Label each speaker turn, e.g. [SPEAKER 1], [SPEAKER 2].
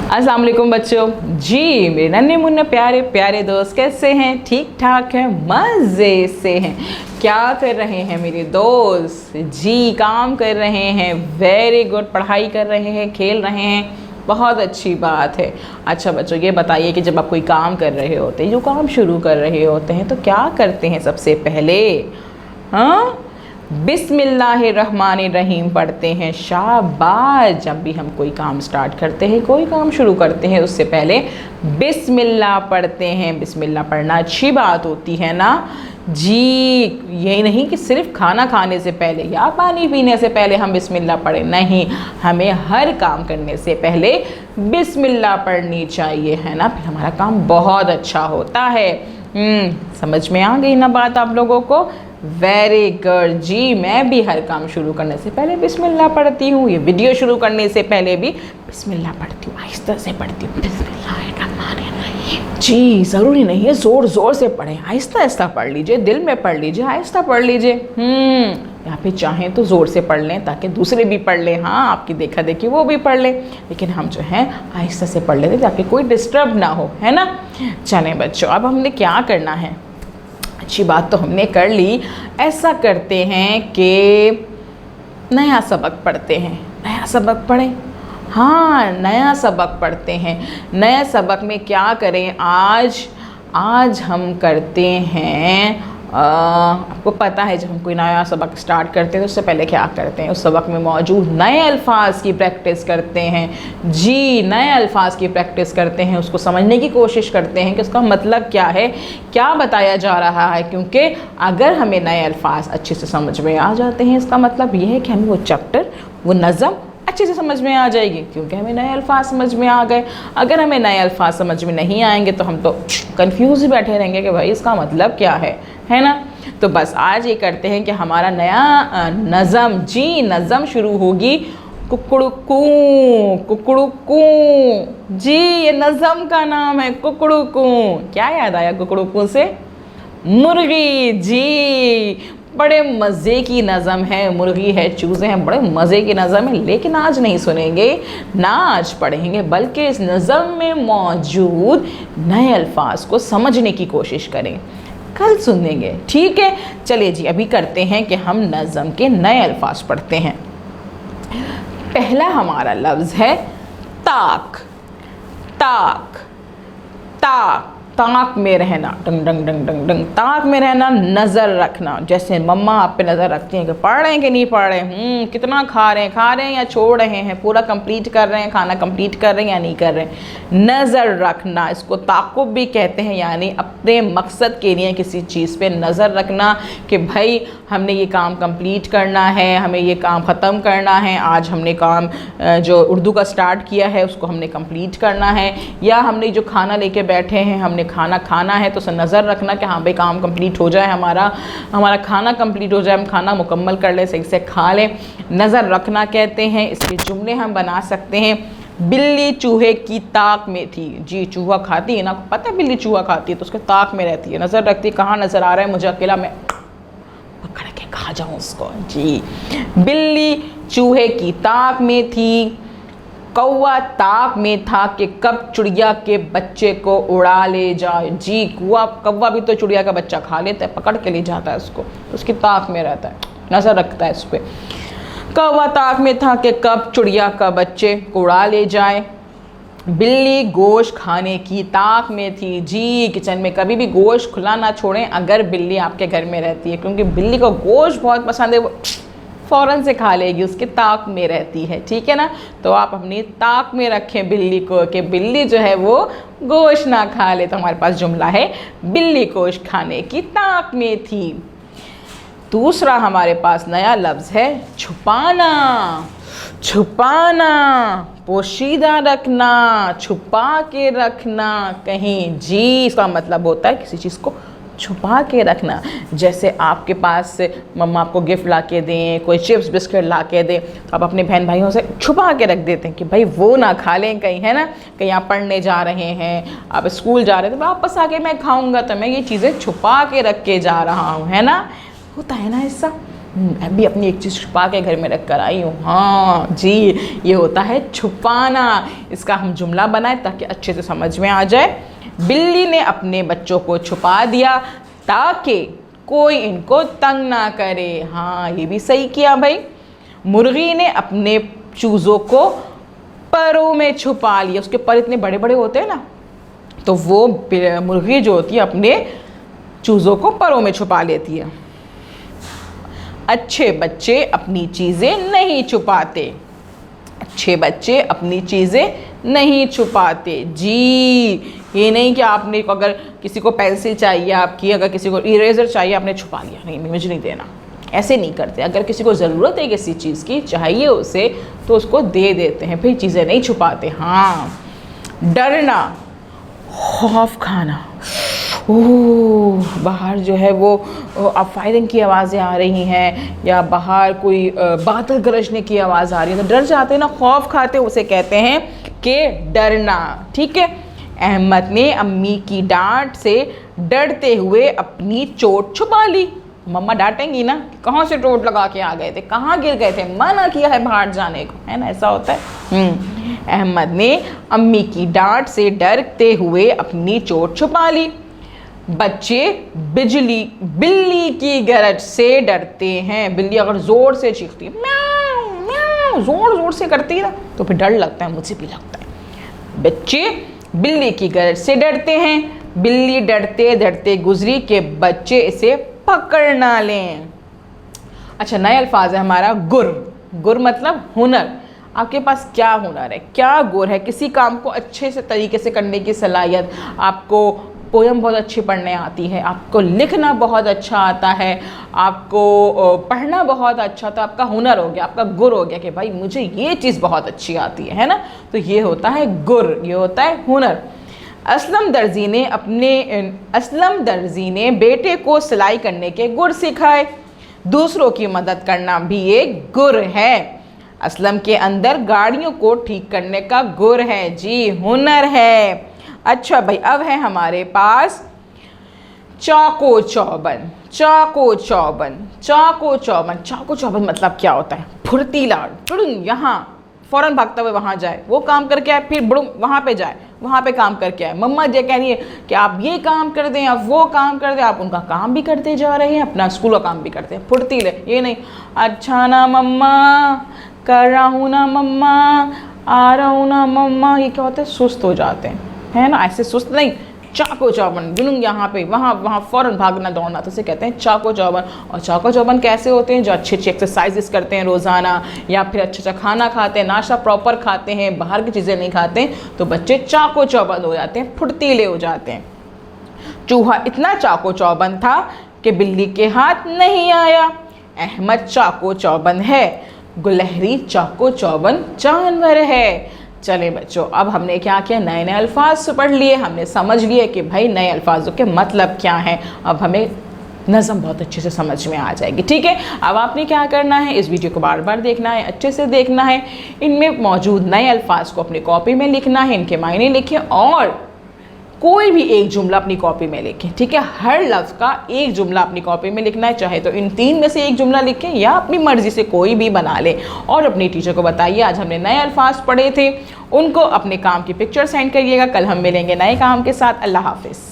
[SPEAKER 1] अस्सलाम वालेकुम बच्चों। जी मेरे नन्हे मुन्ने प्यारे प्यारे दोस्त कैसे हैं? ठीक ठाक हैं, मज़े से हैं। क्या कर रहे हैं मेरे दोस्त? जी काम कर रहे हैं। Very good. पढ़ाई कर रहे हैं, खेल रहे हैं, बहुत अच्छी बात है। अच्छा बच्चों ये बताइए कि जब आप कोई काम कर रहे होते हैं, जो काम शुरू कर रहे होते हैं, तो क्या करते हैं सबसे पहले? हाँ, बिस्मिल्लाहिर्रहमानिर्रहीम पढ़ते हैं। शाबाश। जब भी हम कोई काम स्टार्ट करते हैं, कोई काम शुरू करते हैं, उससे पहले बिस्मिल्लाह पढ़ते हैं। बिस्मिल्लाह पढ़ना अच्छी बात होती है ना जी। यही नहीं कि सिर्फ खाना खाने से पहले या पानी पीने से पहले हम बिस्मिल्लाह पढ़ें, नहीं, हमें हर काम करने से पहले बिस्मिल्लाह पढ़नी चाहिए, है ना। फिर हमारा काम बहुत अच्छा होता है। समझ में आ गई ना बात आप लोगों को? वेरी गुड जी। मैं भी हर काम शुरू करने से पहले बिस्मिल्लाह पढ़ती हूँ। ये वीडियो शुरू करने से पहले भी बिस्मिल्लाह पढ़ती हूँ, आहिस्ता से पढ़ती हूँ। बिस्मिल्लाहिर्रहमानिर्रहीम। जी ज़रूरी नहीं है ज़ोर ज़ोर से पढ़ें, आहिस्ता आहिस्ता पढ़ लीजिए, दिल में पढ़ लीजिए, आहिस्ता पढ़ लीजिए। या फिर चाहें तो ज़ोर से पढ़ लें ताकि दूसरे भी पढ़ लें, हाँ आपकी देखा देखी वो भी पढ़ लें, लेकिन हम जो है आहिस्ता से पढ़ लेते ताकि कोई डिस्टर्ब ना हो, है ना। चलें बच्चों, अब हमने क्या करना है? अच्छी बात तो हमने कर ली। ऐसा करते हैं कि नया सबक पढ़ते हैं। नया सबक पढ़ें। हाँ, नया सबक पढ़ते हैं। नया सबक में क्या करें? आज हम करते हैं आपको पता है जब हम कोई नया सबक स्टार्ट करते हैं तो उससे पहले क्या करते हैं? उस सबक में मौजूद नए अल्फाज की प्रैक्टिस करते हैं। जी नए अल्फाज की प्रैक्टिस करते हैं, उसको समझने की कोशिश करते हैं कि उसका मतलब क्या है, क्या बताया जा रहा है। क्योंकि अगर हमें नए अल्फाज अच्छे से समझ में आ जाते हैं, इसका मतलब ये है कि हमें वो चैप्टर, वो नज़म अच्छे से समझ में आ जाएगी, क्योंकि हमें नए अल्फाज समझ में आ गए। अगर हमें नए अल्फाज समझ में नहीं आएंगे तो हम तो कंफ्यूज ही बैठे रहेंगे कि भाई इसका मतलब क्या है ना। तो बस आज ये करते हैं कि हमारा नया नज़म, जी नज़म शुरू होगी कुकड़ुकू कुकड़ुकू। जी ये नज़म का नाम है कुकड़ुकू। क्या याद आया कुकड़ुकू से? मुर्गी। जी बड़े मज़े की नज़म है, मुर्गी है, चूज़े हैं, बड़े मज़े की नज़म है। लेकिन आज नहीं सुनेंगे ना, आज पढ़ेंगे, बल्कि इस नज़म में मौजूद नए अल्फाज को समझने की कोशिश करें। कल सुनेंगे, ठीक है। चलिए जी अभी करते हैं कि हम नज़म के नए अल्फाज पढ़ते हैं। पहला हमारा लफ्ज़ है ताक। ताक ताक ताक में रहना, डंग डंग डंग डंग डंग। ताक में रहना, नज़र रखना। जैसे मम्मा आप पे नज़र रखती हैं कि पढ़ रहे हैं कि नहीं पढ़ रहे हैं, कितना खा रहे हैं या छोड़ रहे हैं, पूरा कंप्लीट कर रहे हैं, खाना कंप्लीट कर रहे हैं या नहीं कर रहे हैं। नज़र रखना, इसको ताक़ुब भी कहते हैं, यानी अपने मकसद के लिए किसी चीज़ पे नज़र रखना कि भाई हमने ये काम कंप्लीट करना है, हमें ये काम ख़त्म करना है। आज हमने काम जो उर्दू का स्टार्ट किया है उसको हमने कंप्लीट करना है, या हमने जो खाना लेके बैठे हैं हमने खाना खाना है, तो उसे नज़र रखना कि हाँ भाई काम कंप्लीट हो जाए, हमारा खाना कंप्लीट हो जाए, हम खाना मुकम्मल कर लें, सही से खा लें। नज़र रखना कहते हैं। इसके जुमले हम बना सकते हैं। बिल्ली चूहे की ताक में थी। जी चूहा खाती है ना, पता है बिल्ली चूहा खाती है तो उसके ताक में रहती है, नज़र रखती है कहाँ नज़र आ रहा है मुझे अकेला, मैं पकड़ के खा जाऊँ उसको। जी बिल्ली चूहे की ताक में थी। कौवा ताक में था कि कब चिड़िया के बच्चे को उड़ा ले जाए। जी कौवा भी तो चिड़िया का बच्चा खा लेता है, पकड़ के ले जाता है उसको, उसकी ताक में रहता है, नज़र रखता है उस पर। कौवा ताक में था कि कब चिड़िया का बच्चे को उड़ा ले जाए। बिल्ली गोश्त खाने की ताक में थी। जी किचन में कभी भी गोश्त खुला ना छोड़ें अगर बिल्ली आपके घर में रहती है, क्योंकि बिल्ली को गोश्त बहुत पसंद है, वो फ़ौरन से खा लेगी, उसके ताक में रहती है, ठीक है ना। तो आप अपनी ताक में रखें बिल्ली को कि बिल्ली जो है वो गोश्त ना खा ले। तो हमारे पास जुमला है बिल्ली गोश्त खाने की ताक में थी। दूसरा हमारे पास नया लफ्ज़ है छुपाना। छुपाना, पोशीदा रखना, छुपा के रखना कहीं। जी इसका मतलब होता है किसी चीज़ को छुपा के रखना। जैसे आपके पास मम्मा आपको गिफ्ट ला के दें, कोई चिप्स बिस्किट ला के दें, तो आप अपने बहन भाइयों से छुपा के रख देते हैं कि भाई वो ना खा लें कहीं, है ना। कहीं आप पढ़ने जा रहे हैं, आप स्कूल जा रहे हैं, तो वापस आके मैं खाऊंगा, तो मैं ये चीज़ें छुपा के रख के जा रहा हूँ, है ना। होता है ना ऐसा। मैं भी अपनी एक चीज़ छुपा के घर में रख कर आई हूँ। हाँ जी, ये होता है छुपाना। इसका हम जुमला बनाएं ताकि अच्छे से समझ में आ जाए। बिल्ली ने अपने बच्चों को छुपा दिया ताकि कोई इनको तंग ना करे। हाँ, ये भी सही किया भाई। मुर्गी ने अपने चूज़ों को परों में छुपा लिया। उसके पर इतने बड़े बड़े होते हैं ना, तो वो मुर्गी जो होती है अपने चूज़ों को परों में छुपा लेती है। अच्छे बच्चे अपनी चीज़ें नहीं छुपाते। अच्छे बच्चे अपनी चीज़ें नहीं छुपाते जी। ये नहीं कि आपने अगर किसी को पेंसिल चाहिए आपकी, अगर किसी को इरेजर चाहिए आपने छुपा लिया, नहीं मुझे नहीं देना, ऐसे नहीं करते। अगर किसी को ज़रूरत है किसी चीज़ की, चाहिए उसे, तो उसको दे देते हैं, फिर चीज़ें नहीं छुपाते। हाँ, डरना, खौफ खाना। ओह, बाहर जो है वो अब फायरिंग की आवाज़ें आ रही हैं या बाहर कोई बादल गरजने की आवाज़ आ रही है तो डर जाते हैं ना, खौफ खाते हैं, उसे कहते हैं कि डरना। ठीक है। अहमद ने अम्मी की डांट से डरते हुए अपनी चोट छुपा ली। मम्मा डांटेंगी ना, कहाँ से चोट लगा के आ गए थे, कहाँ गिर गए थे, मना किया है बाहर जाने को, है ना, ऐसा होता है। अहमद ने अम्मी की डांट से डरते हुए अपनी चोट छुपा ली। बच्चे बिल्ली की गरज से डरते हैं। बिल्ली अगर जोर से चीखती है, म्याऊ म्याऊ, जोर जोर से करती है ना, तो फिर डर लगता है, मुझे भी लगता है। बच्चे बिल्ली की गरज से डरते हैं। बिल्ली डरते डरते गुजरी कि बच्चे इसे पकड़ ना लें। अच्छा, नया अल्फाज है हमारा गुर। गुर मतलब हुनर। आपके पास क्या हुनर है, क्या गुर है, किसी काम को अच्छे से तरीके से करने की सलाहियत। आपको पोयम बहुत अच्छी पढ़ने आती है, आपको लिखना बहुत अच्छा आता है, आपको पढ़ना बहुत अच्छा, तो आपका हुनर हो गया, आपका गुर हो गया कि भाई मुझे ये चीज़ बहुत अच्छी आती है ना। तो ये होता है गुर, ये होता है हुनर। असलम दर्जी ने बेटे को सिलाई करने के गुर सिखाए। दूसरों की मदद करना भी एक गुर है। असलम के अंदर गाड़ियों को ठीक करने का गुर है जी, हुनर है। अच्छा भाई, अब है हमारे पास चाको चौबन। चाको चौबन, चाको चौबन, चाको चौबन मतलब क्या होता है? फुर्तीला, यहाँ फ़ौरन भागता हुए वहाँ जाए, वो काम करके आए, फिर बुड़ुम वहाँ पे जाए, वहाँ पे काम करके आए। मम्मा ये कह रही है कि आप ये काम कर दें, आप वो काम कर दें, आप उनका काम भी करते जा रहे हैं, अपना स्कूल का काम भी करते हैं। फुर्तीले, ये नहीं अच्छा ना मम्मा, कर रहा हूँ ना मम्मा, आ रहा हूँ ना मम्मा, ये क्या होता है? सुस्त हो जाते हैं, है ना। ऐसे सुस्त नहीं, चाको चौबन, जुनून यहाँ पे वहाँ फ़ौरन भागना दौड़ना, तो उसे कहते हैं चाको चौबन। और चाको चौबन कैसे होते हैं? जो अच्छी अच्छी एक्सरसाइजेस करते हैं रोज़ाना, या फिर अच्छा खाना खाते हैं, नाश्ता प्रॉपर खाते हैं, बाहर की चीज़ें नहीं खाते हैं, तो बच्चे चाको चौबन हो जाते हैं, फुर्तीले हो जाते हैं। चूहा इतना चाको चौबन था कि बिल्ली के हाथ नहीं आया। अहमद चाको चौबन है, गुलहरी चाको चौबन जानवर है। चले बच्चों, अब हमने क्या किया, नए नए अल्फाज पढ़ लिए, हमने समझ लिए कि भाई नए अल्फाजों के मतलब क्या हैं। अब हमें नज़म बहुत अच्छे से समझ में आ जाएगी। ठीक है, अब आपने क्या करना है, इस वीडियो को बार बार देखना है, अच्छे से देखना है, इनमें मौजूद नए अल्फाज को अपनी कॉपी में लिखना है, इनके मायने लिखें और कोई भी एक जुमला अपनी कॉपी में लिखें। ठीक है, हर लफ्ज़ का एक जुमला अपनी कॉपी में लिखना है, चाहे तो इन 3 में से एक जुमला लिखें या अपनी मर्ज़ी से कोई भी बना लें, और अपनी टीचर को बताइए आज हमने नए अल्फाज पढ़े थे, उनको अपने काम की पिक्चर सेंड करिएगा। कल हम मिलेंगे नए काम के साथ। अल्लाह हाफिज़।